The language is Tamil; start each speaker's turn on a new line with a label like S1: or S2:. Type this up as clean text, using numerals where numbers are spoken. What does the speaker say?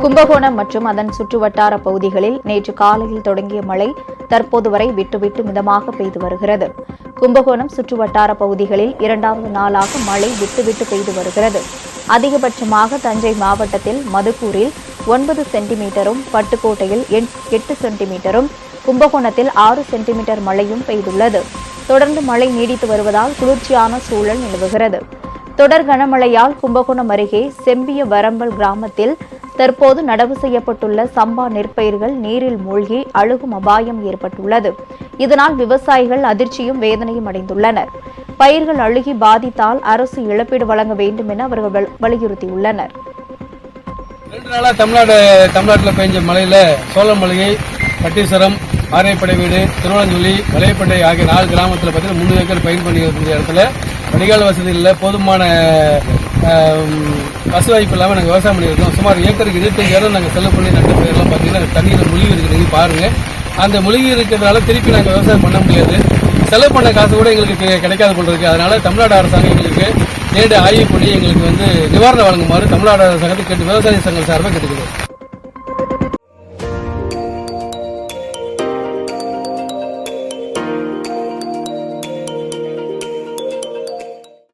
S1: கும்பகோணம் மற்றும் அதன் சுற்றுவட்டார பகுதிகளில் நேற்று காலையில் தொடங்கிய மழை தற்போது வரை விட்டுவிட்டு மிதமாக பெய்து வருகிறது. கும்பகோணம் சுற்றுவட்டார பகுதிகளில் இரண்டாவது நாளாக மழை விட்டுவிட்டு பெய்து வருகிறது. அதிகபட்சமாக தஞ்சை மாவட்டத்தில் மதுக்கூரில் 9 சென்டிமீட்டரும், பட்டுக்கோட்டையில் 8 சென்டிமீட்டரும், கும்பகோணத்தில் 6 சென்டிமீட்டர் மழையும் பெய்துள்ளது. தொடர்ந்து மழை நீடித்து வருவதால் குளிர்ச்சியான சூழல் நிலவுகிறது. தொடர் கனமழையால் கும்பகோணம் அருகே செம்பிய வரம்பல் கிராமத்தில் தற்போது நடவு செய்யப்பட்டுள்ள சம்பா நெற்பயிர்கள் நீரில் மூழ்கி அழுகும் அபாயம் ஏற்பட்டுள்ளது. இதனால் விவசாயிகள் அதிர்ச்சியும் வேதனையும் அடைந்துள்ளனர். பயிர்கள் அழுகி பாதித்தால் அரசு இழப்பீடு வழங்க வேண்டும் என அவர்கள் வலியுறுத்தியுள்ளனர்.
S2: 2 நாளா தமிழ்நாட்டில் பெய்ஞ்ச மழையில சோழமலையை, பட்டீஸ்வரம், ஆரைப்படை வீடு, திருவள்ளஞ்சொல்லி, வலையப்பட்டை ஆகிய 4 கிராமத்தில் பார்த்தீங்கன்னா 3 ஏக்கர் பயிர் பண்ணி இருந்த இடத்துல வடிகால் வசதி இல்லை, போதுமான வசதி வாய்ப்பு இல்லாமல் நாங்கள் விவசாயம் பண்ணியிருக்கோம். சுமார் ஏக்கருக்கு 25,000 நாங்கள் செலவு பண்ணி நட்ட பயிரெல்லாம் பார்த்தீங்கன்னா தண்ணீர் மூழ்கி இருக்குது. பாருங்க, அந்த மூழ்கி இருக்கிறதுனால திருப்பி நாங்கள் விவசாயம் பண்ண முடியாது. செலவு பண்ண காசு கூட எங்களுக்கு கிடைக்காது போல இருக்கு. அதனால தமிழ்நாடு அரசாங்கம் எங்களுக்கு நேரடி ஆய்வு பண்ணி எங்களுக்கு நிவாரணம் வழங்குமாறு தமிழ்நாடு அரசாங்கத்தை கேட்டு விவசாய சங்கம் சார்பாக கேட்டுக்கிறோம்.